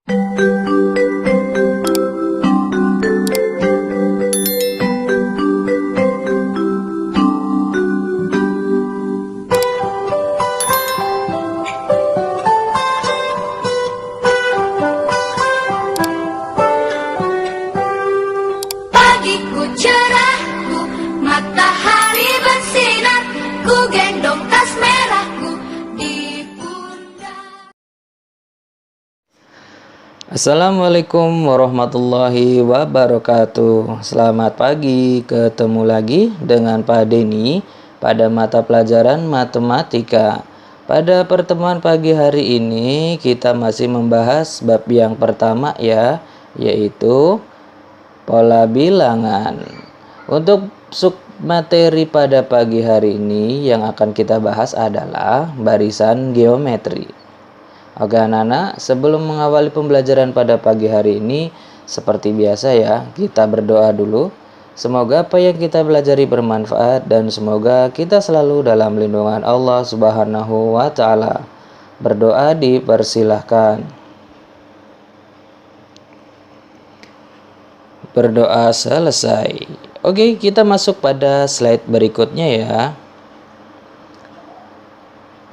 Pagiku cerah, matahari bersinar, ku gendong tas merahku di pundak. Assalamualaikum warahmatullahi wabarakatuh. Selamat pagi, ketemu lagi dengan Pak Denny pada mata pelajaran matematika. Pada pertemuan pagi hari ini kita masih membahas bab yang pertama ya, yaitu pola bilangan. Untuk submateri pada pagi hari ini yang akan kita bahas adalah barisan geometri. Oke anak-anak, sebelum mengawali pembelajaran pada pagi hari ini, seperti biasa ya, kita berdoa dulu. Semoga apa yang kita pelajari bermanfaat dan semoga kita selalu dalam lindungan Allah Subhanahu wa Ta'ala. Berdoa dipersilahkan. Berdoa selesai. Oke, kita masuk pada slide berikutnya ya.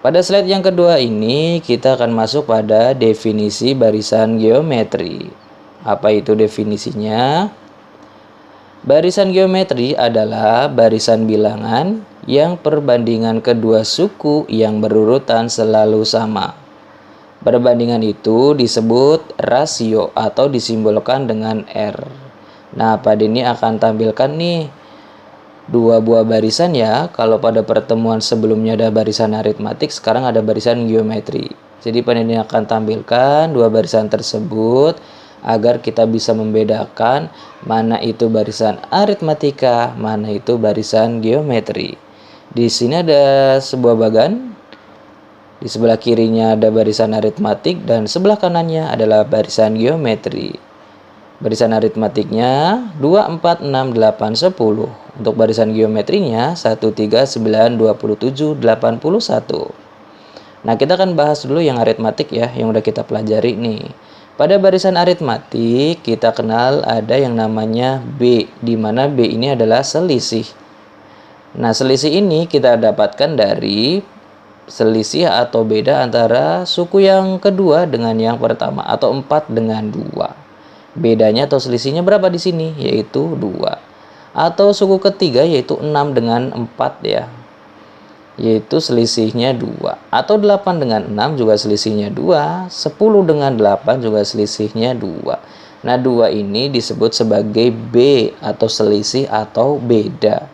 Pada slide yang kedua ini kita akan masuk pada definisi barisan geometri. Apa itu definisinya? Barisan geometri adalah barisan bilangan yang perbandingan kedua suku yang berurutan selalu sama. Perbandingan itu disebut rasio atau disimbolkan dengan R. Nah, Pak Denny akan tampilkan nih dua buah barisan ya. Kalau pada pertemuan sebelumnya ada barisan aritmatik, sekarang ada barisan geometri. Jadi Pak Denny akan tampilkan dua barisan tersebut agar kita bisa membedakan mana itu barisan aritmatika, mana itu barisan geometri. Di sini ada sebuah bagan. Di sebelah kirinya ada barisan aritmatik dan sebelah kanannya adalah barisan geometri. Barisan aritmatiknya 2, 4, 6, 8, 10. Untuk barisan geometrinya 1, 3, 9, 27, 81. Nah, kita akan bahas dulu yang aritmatik ya, yang udah kita pelajari nih. Pada barisan aritmatik, kita kenal ada yang namanya B, di mana B ini adalah selisih. Nah, selisih ini kita dapatkan dari selisih atau beda antara suku yang kedua dengan yang pertama, atau 4 dengan 2. Bedanya atau selisihnya berapa di sini? Yaitu 2. Atau suku ketiga yaitu 6 dengan 4 ya. Yaitu selisihnya 2. Atau 8 dengan 6 juga selisihnya 2. 10 dengan 8 juga selisihnya 2. Nah, 2 ini disebut sebagai B atau selisih atau beda.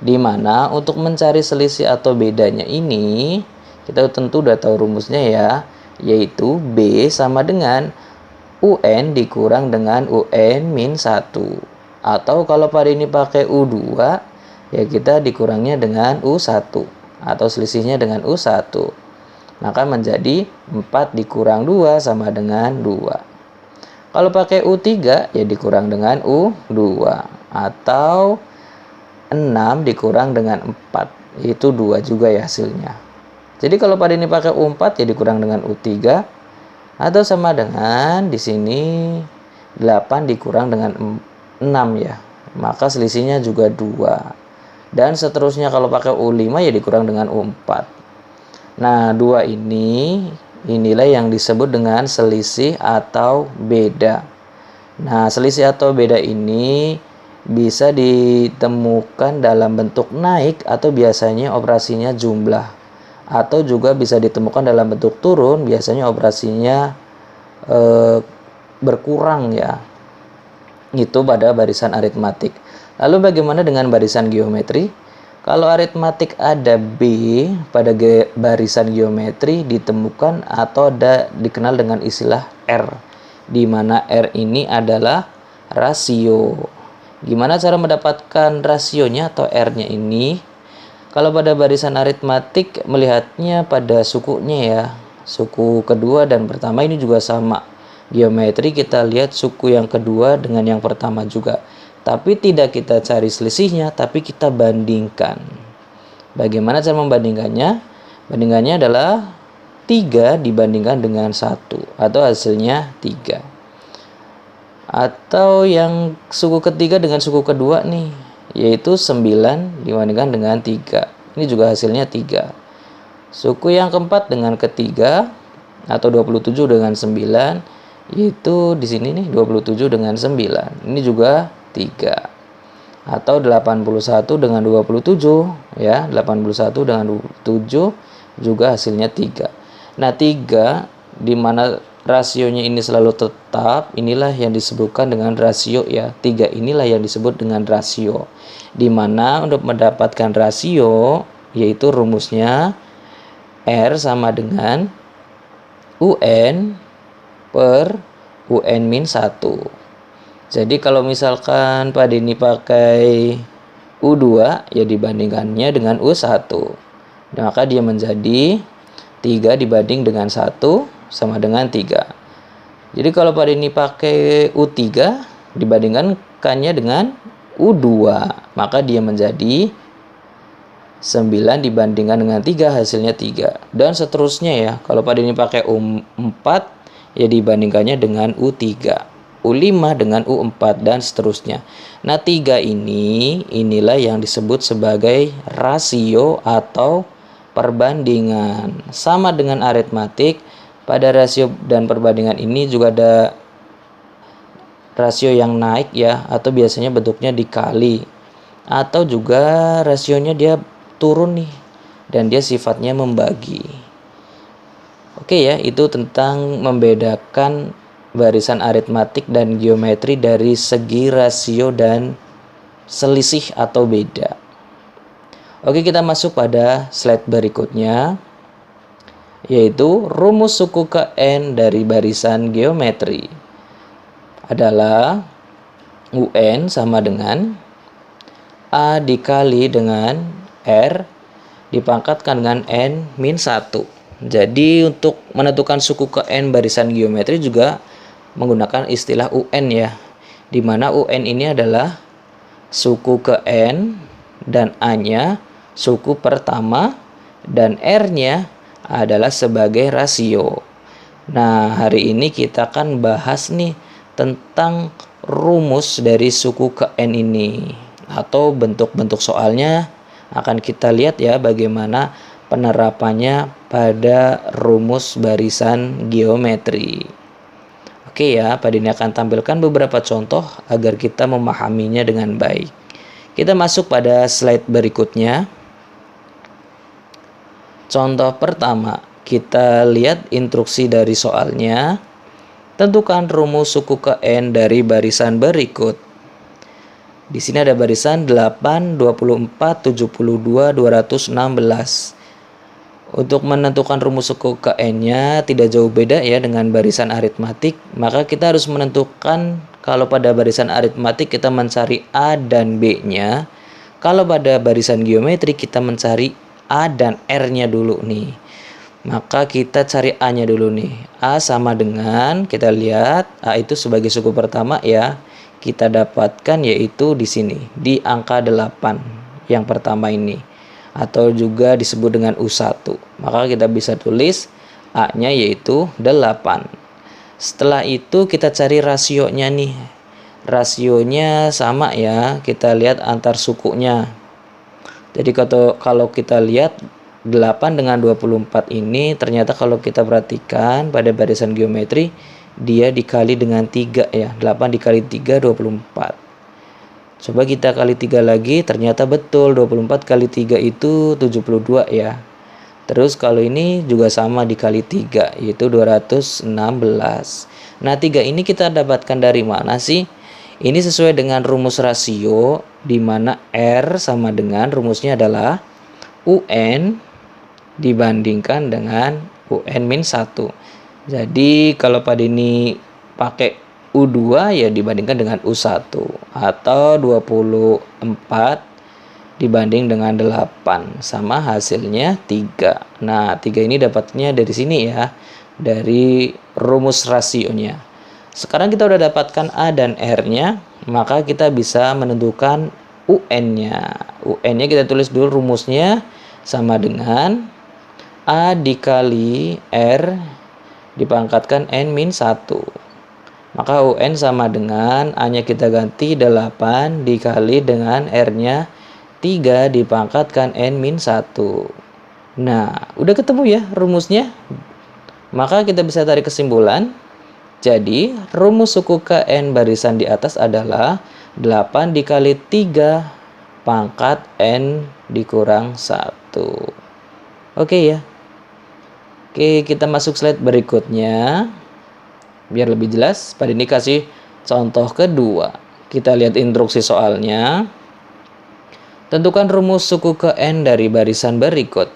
Dimana untuk mencari selisih atau bedanya ini, kita tentu udah tahu rumusnya ya. Yaitu B sama dengan UN dikurang dengan UN min 1. Atau kalau pada ini pakai U2, ya kita dikurangnya dengan U1. Atau selisihnya dengan U1. Maka menjadi 4 dikurang 2 sama dengan 2. Kalau pakai U3, ya dikurang dengan U2. Atau 6 dikurang dengan 4. Itu 2 juga ya hasilnya. Jadi kalau pada ini pakai U4, ya dikurang dengan U3. Atau sama dengan di sini 8 dikurang dengan 6 ya. Maka selisihnya juga 2. Dan seterusnya kalau pakai U5 ya dikurang dengan U4. Nah, 2 inilah yang disebut dengan selisih atau beda. Nah, selisih atau beda ini bisa ditemukan dalam bentuk naik atau biasanya operasinya jumlah. Atau juga bisa ditemukan dalam bentuk turun, biasanya operasinya berkurang ya. Itu pada barisan aritmatik. Lalu bagaimana dengan barisan geometri? Kalau aritmatik ada B, pada barisan geometri ditemukan atau dikenal dengan istilah R, di mana R ini adalah rasio. Gimana cara mendapatkan rasionya atau R-nya ini? Kalau pada barisan aritmatik melihatnya pada sukunya ya. Suku kedua dan pertama ini juga sama. Geometri kita lihat suku yang kedua dengan yang pertama juga. Tapi tidak kita cari selisihnya, tapi kita bandingkan. Bagaimana cara membandingkannya? Bandingannya adalah 3 dibandingkan dengan 1 atau hasilnya 3. Atau yang suku ketiga dengan suku kedua nih, yaitu 9 dibandingkan dengan 3. Ini juga hasilnya 3. Suku yang keempat dengan ketiga atau 27 dengan 9, yaitu di sini nih 27 dengan 9. Ini juga 3. Atau 81 dengan 27 ya, 81 dengan 27 juga hasilnya 3. Nah, 3 di mana rasionya ini selalu tetap, inilah yang disebutkan dengan rasio ya. 3 inilah yang disebut dengan rasio. Di mana untuk mendapatkan rasio yaitu rumusnya R sama dengan UN per UN-1. Jadi kalau misalkan Pak Denny pakai U2 ya dibandingkannya dengan U1. Nah, maka dia menjadi 3 dibanding dengan 1 sama dengan 3. Jadi kalau Pak Denny pakai U3 dibandingkannya dengan U2, maka dia menjadi 9 dibandingkan dengan 3 hasilnya 3. Dan seterusnya ya. Kalau Pak Denny pakai U4 ya dibandingkannya dengan U3. U5 dengan U4 dan seterusnya. Nah, 3 inilah yang disebut sebagai rasio atau perbandingan. Sama dengan aritmatik, pada rasio dan perbandingan ini juga ada rasio yang naik ya, atau biasanya bentuknya dikali. Atau juga rasionya dia turun nih, dan dia sifatnya membagi. Oke ya, itu tentang membedakan barisan aritmatik dan geometri dari segi rasio dan selisih atau beda. Oke, kita masuk pada slide berikutnya, yaitu rumus suku ke N dari barisan geometri adalah UN sama dengan A dikali dengan R dipangkatkan dengan N-1. Jadi untuk menentukan suku ke N barisan geometri juga menggunakan istilah UN ya, di mana UN ini adalah suku ke N dan A-nya suku pertama dan R-nya adalah sebagai rasio. Nah, hari ini kita akan bahas nih tentang rumus dari suku ke N ini, atau bentuk-bentuk soalnya akan kita lihat ya bagaimana penerapannya pada rumus barisan geometri. Oke ya, Pak Denny akan tampilkan beberapa contoh agar kita memahaminya dengan baik. Kita masuk pada slide berikutnya. Contoh pertama, kita lihat instruksi dari soalnya. Tentukan rumus suku ke N dari barisan berikut. Di sini ada barisan 8, 24, 72, 216. Untuk menentukan rumus suku ke N-nya tidak jauh beda ya dengan barisan aritmatik. Maka kita harus menentukan, kalau pada barisan aritmatik kita mencari A dan B-nya. Kalau pada barisan geometri kita mencari A dan R-nya dulu nih. Maka kita cari A-nya dulu nih. A sama dengan, kita lihat A itu sebagai suku pertama ya. Kita dapatkan yaitu di sini, di angka 8 yang pertama ini. Atau juga disebut dengan U1. Maka kita bisa tulis A-nya yaitu 8. Setelah itu kita cari rasionya nih. Rasionya sama ya, kita lihat antar sukunya. Jadi kalau kita lihat 8 dengan 24 ini, ternyata kalau kita perhatikan pada barisan geometri, dia dikali dengan 3 ya. 8 dikali 3, 24. Coba kita kali 3 lagi, ternyata betul 24 kali 3 itu 72 ya. Terus kalau ini juga sama dikali 3 yaitu 216. Nah, 3 ini kita dapatkan dari mana sih? Ini sesuai dengan rumus rasio di mana R sama dengan rumusnya adalah UN dibandingkan dengan UN-1. Jadi kalau Pak Denny pakai U2 ya dibandingkan dengan U1, atau 24 dibanding dengan 8 sama hasilnya 3. Nah, 3 ini dapatnya dari sini ya, dari rumus rasionya. Sekarang kita udah dapatkan A dan R-nya, maka kita bisa menentukan UN-nya. UN-nya kita tulis dulu rumusnya sama dengan A dikali R dipangkatkan N-1. Maka UN sama dengan A-nya kita ganti 8 dikali dengan R-nya 3 dipangkatkan N-1. Nah, udah ketemu ya rumusnya. Maka kita bisa tarik kesimpulan. Jadi, rumus suku KN barisan di atas adalah 8 dikali 3 pangkat N dikurang 1. Oke ya. Oke, kita masuk slide berikutnya. Biar lebih jelas, pada ini kasih contoh kedua. Kita lihat instruksi soalnya. Tentukan rumus suku KN dari barisan berikut.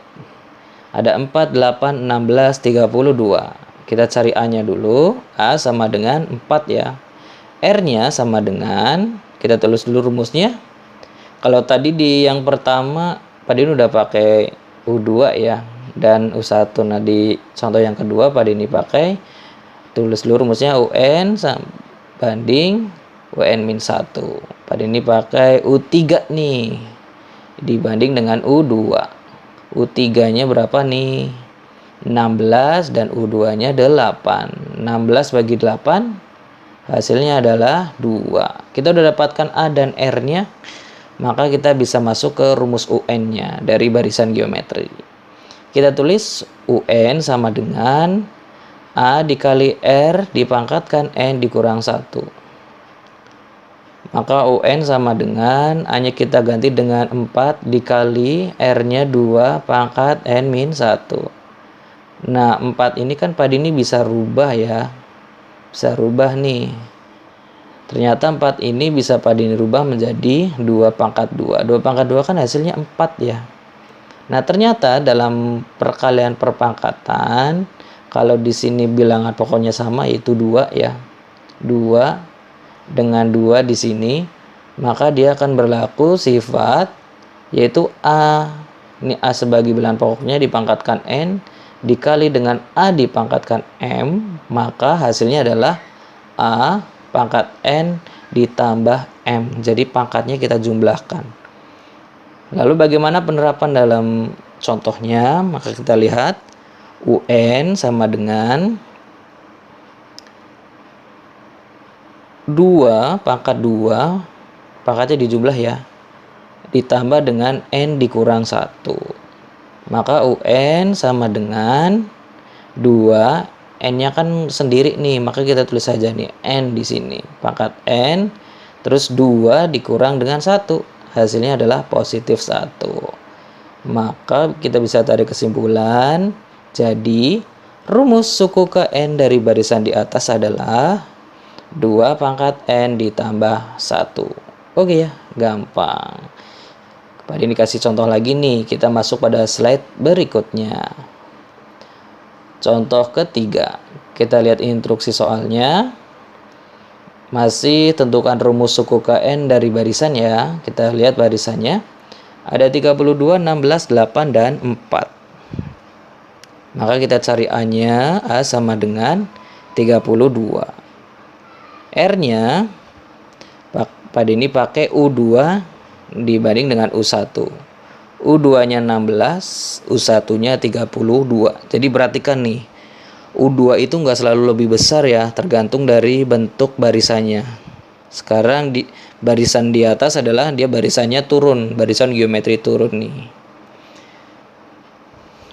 Ada 4, 8, 16, 32. Kita cari A-nya dulu. A sama dengan 4 ya. R-nya sama dengan, kita tulis dulu rumusnya. Kalau tadi di yang pertama, Pak Dini udah pakai U2 ya. Dan U1. Nah di contoh yang kedua, Pak Dini pakai, tulis dulu rumusnya UN banding UN-1. Pak Dini pakai U3 nih. Dibanding dengan U2. U3-nya berapa nih? 16 dan U2-nya 8. 16 bagi 8 hasilnya adalah 2. Kita udah dapatkan A dan R-nya, maka kita bisa masuk ke rumus UN-nya dari barisan geometri. Kita tulis UN sama dengan A dikali R dipangkatkan N dikurang 1. Maka UN sama dengan A-nya kita ganti dengan 4 dikali R-nya 2 pangkat N-1. Nah, 4 ini kan Pak Dini bisa rubah ya. Bisa rubah nih. Ternyata 4 ini bisa Pak Dini rubah menjadi 2 pangkat 2. 2 pangkat 2 kan hasilnya 4 ya. Nah, ternyata dalam perkalian perpangkatan, kalau di sini bilangan pokoknya sama yaitu 2 ya. 2 dengan 2 di sini, maka dia akan berlaku sifat yaitu A. Ini A sebagai bilangan pokoknya dipangkatkan N dikali dengan A dipangkatkan M, maka hasilnya adalah A pangkat N ditambah M. Jadi pangkatnya kita jumlahkan. Lalu bagaimana penerapan dalam contohnya? Maka kita lihat UN sama dengan 2 pangkat 2, pangkatnya dijumlah ya, ditambah dengan N dikurang 1. Maka UN sama dengan 2, N-nya kan sendiri nih, maka kita tulis saja nih N di sini. Pangkat N, terus 2 dikurang dengan 1, hasilnya adalah positif 1. Maka kita bisa tarik kesimpulan, jadi rumus suku KN dari barisan di atas adalah 2 pangkat N ditambah 1. Oke ya, gampang. Pada ini kasih contoh lagi nih, kita masuk pada slide berikutnya. Contoh ketiga, kita lihat instruksi soalnya. Masih tentukan rumus suku KN dari barisan ya. Kita lihat barisannya. Ada 32, 16, 8, dan 4. Maka kita cari A-nya. A sama dengan 32. R-nya, Pak Deni pakai U2 dibanding dengan U1. U2-nya 16, U1-nya 32. Jadi perhatikan nih, U2 itu nggak selalu lebih besar ya, tergantung dari bentuk barisannya. Sekarang di barisan di atas adalah dia barisannya turun, barisan geometri turun nih.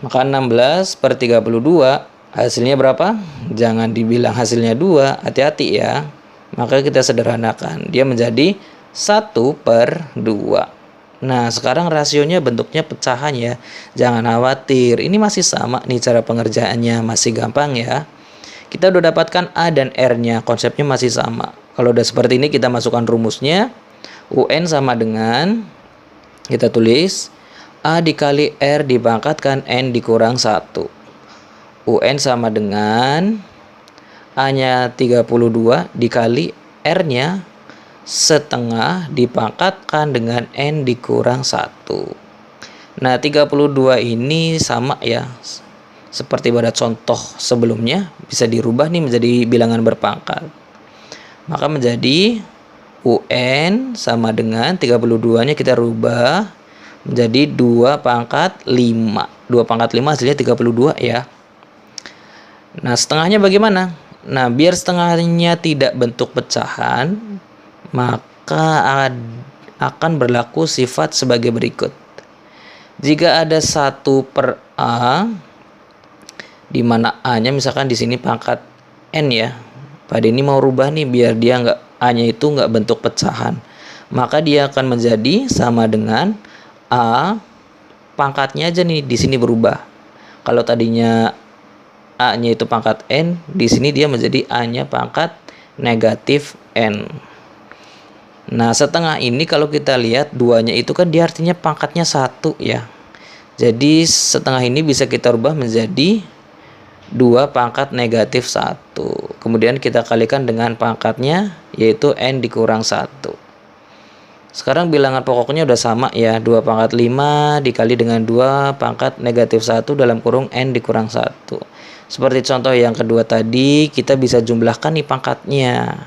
Maka 16 per 32 hasilnya berapa? Jangan dibilang hasilnya 2, hati-hati ya. Maka kita sederhanakan, dia menjadi 1 per 2. Nah, sekarang rasionya bentuknya pecahan ya. Jangan khawatir, ini masih sama nih cara pengerjaannya, masih gampang ya. Kita udah dapatkan A dan R-nya, konsepnya masih sama. Kalau udah seperti ini kita masukkan rumusnya. UN sama dengan, kita tulis A dikali R dipangkatkan N dikurang 1. UN sama dengan A-nya 32 dikali R-nya setengah dipangkatkan dengan N dikurang 1. Nah, 32 ini sama ya. Seperti pada contoh sebelumnya, bisa dirubah nih menjadi bilangan berpangkat. Maka menjadi UN sama dengan 32-nya kita rubah menjadi 2 pangkat 5. 2 pangkat 5 hasilnya 32 ya. Nah, setengahnya bagaimana? Nah, biar setengahnya tidak bentuk pecahan, maka akan berlaku sifat sebagai berikut. Jika ada 1/A, di mana A-nya misalkan di sini pangkat N ya. Pada ini mau rubah nih biar dia A-nya itu nggak bentuk pecahan. Maka dia akan menjadi sama dengan A pangkatnya aja nih di sini berubah. Kalau tadinya A-nya itu pangkat N, di sini dia menjadi A-nya pangkat negatif N. Nah, setengah ini kalau kita lihat duanya itu kan dia artinya pangkatnya 1 ya. Jadi setengah ini bisa kita rubah menjadi 2 pangkat negatif 1. Kemudian kita kalikan dengan pangkatnya yaitu N dikurang 1. Sekarang bilangan pokoknya udah sama ya. 2 pangkat 5 dikali dengan 2 pangkat negatif 1 dalam kurung N dikurang 1. Seperti contoh yang kedua tadi, kita bisa jumlahkan nih pangkatnya.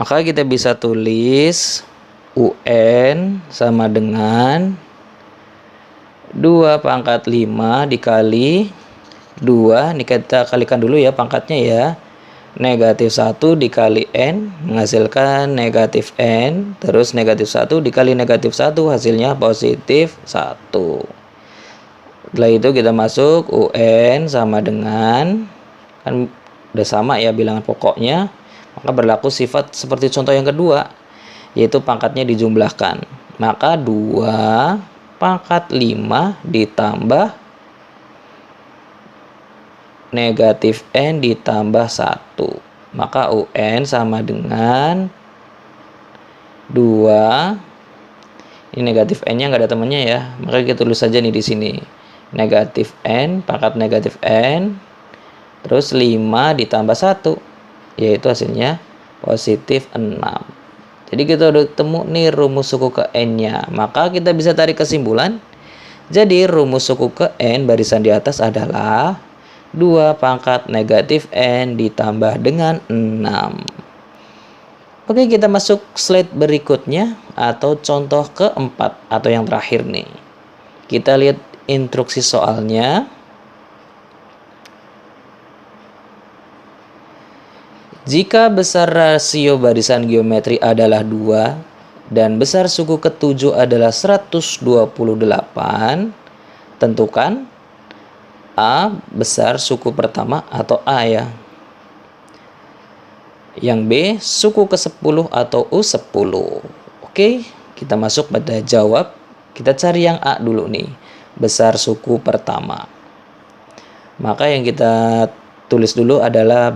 Maka kita bisa tulis UN sama dengan 2 pangkat 5 dikali 2. Ini kita kalikan dulu ya pangkatnya ya. Negatif 1 dikali N menghasilkan negatif N. Terus negatif 1 dikali negatif 1 hasilnya positif 1. Setelah itu kita masuk UN sama dengan, kan udah sama ya bilangan pokoknya, maka berlaku sifat seperti contoh yang kedua, yaitu pangkatnya dijumlahkan. Maka 2 pangkat 5 ditambah negatif N ditambah 1. Maka UN sama dengan 2, ini negatif N-nya nggak ada temannya ya, maka kita tulis saja nih di sini. Negatif N, pangkat negatif N, terus 5 ditambah 1, yaitu hasilnya positif 6. Jadi kita udah ketemu nih rumus suku ke N-nya. Maka kita bisa tarik kesimpulan. Jadi rumus suku ke N barisan di atas adalah 2 pangkat negatif N ditambah dengan 6. Oke, kita masuk slide berikutnya atau contoh keempat atau yang terakhir nih. Kita lihat instruksi soalnya. Jika besar rasio barisan geometri adalah 2 dan besar suku ke-7 adalah 128, tentukan A besar suku pertama atau A ya. Yang B suku ke-10 atau U10. Oke, kita masuk pada jawab. Kita cari yang A dulu nih. Besar suku pertama. Maka yang kita tulis dulu adalah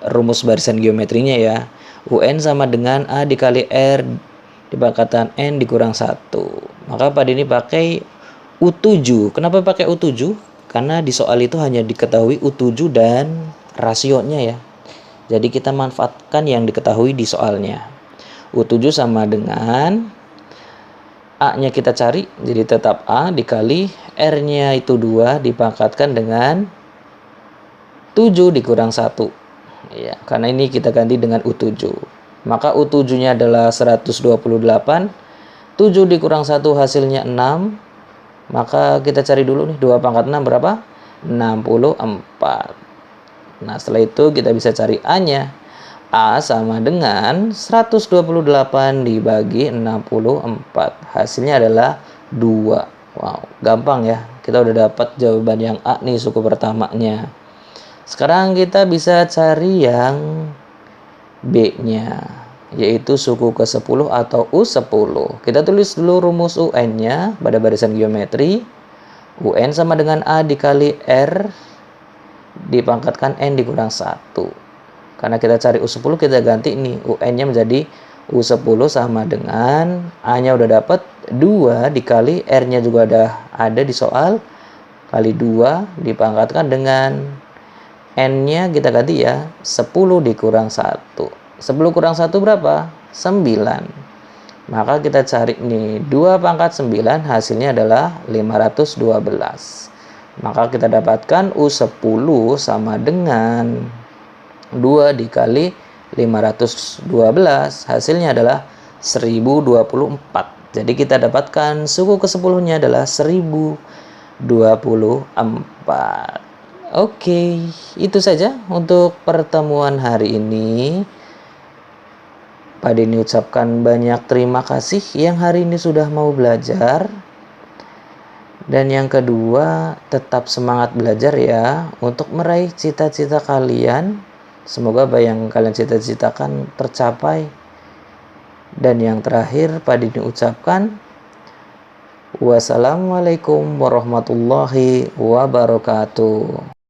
rumus barisan geometrinya ya. UN sama dengan A dikali R dipangkatan N dikurang 1. Maka pada ini pakai U7. Kenapa pakai U7? Karena di soal itu hanya diketahui U7 dan rasionya ya. Jadi kita manfaatkan yang diketahui di soalnya. U7 sama dengan A-nya kita cari, jadi tetap A dikali R-nya itu 2 dipangkatkan dengan 7 dikurang 1. Ya, karena ini kita ganti dengan U7. Maka U7-nya adalah 128. 7 dikurang 1 hasilnya 6. Maka kita cari dulu nih 2 pangkat 6 berapa? 64. Nah, setelah itu kita bisa cari A-nya. A sama dengan 128 dibagi 64. Hasilnya adalah 2. Wow, gampang ya. Kita udah dapat jawaban yang A nih, suku pertamanya. Sekarang kita bisa cari yang B-nya, yaitu suku ke-10 atau U10. Kita tulis dulu rumus UN-nya pada barisan geometri. UN sama dengan A dikali R dipangkatkan N dikurang 1. Karena kita cari U10, kita ganti nih UN-nya menjadi U10 sama dengan A-nya udah dapat 2 dikali R-nya juga udah ada di soal, kali 2 dipangkatkan dengan N-nya kita ganti ya 10 dikurang 1. 10 kurang 1 berapa? 9. Maka kita cari nih 2 pangkat 9 hasilnya adalah 512. Maka kita dapatkan U10 sama dengan 2 dikali 512 hasilnya adalah 1024. Jadi kita dapatkan suku ke-10-nya adalah 1024. Oke, itu saja untuk pertemuan hari ini. Pak Denny ucapkan banyak terima kasih yang hari ini sudah mau belajar. Dan yang kedua, tetap semangat belajar ya untuk meraih cita-cita kalian. Semoga apa yang kalian cita-citakan tercapai. Dan yang terakhir, Pak Denny ucapkan, wassalamualaikum warahmatullahi wabarakatuh.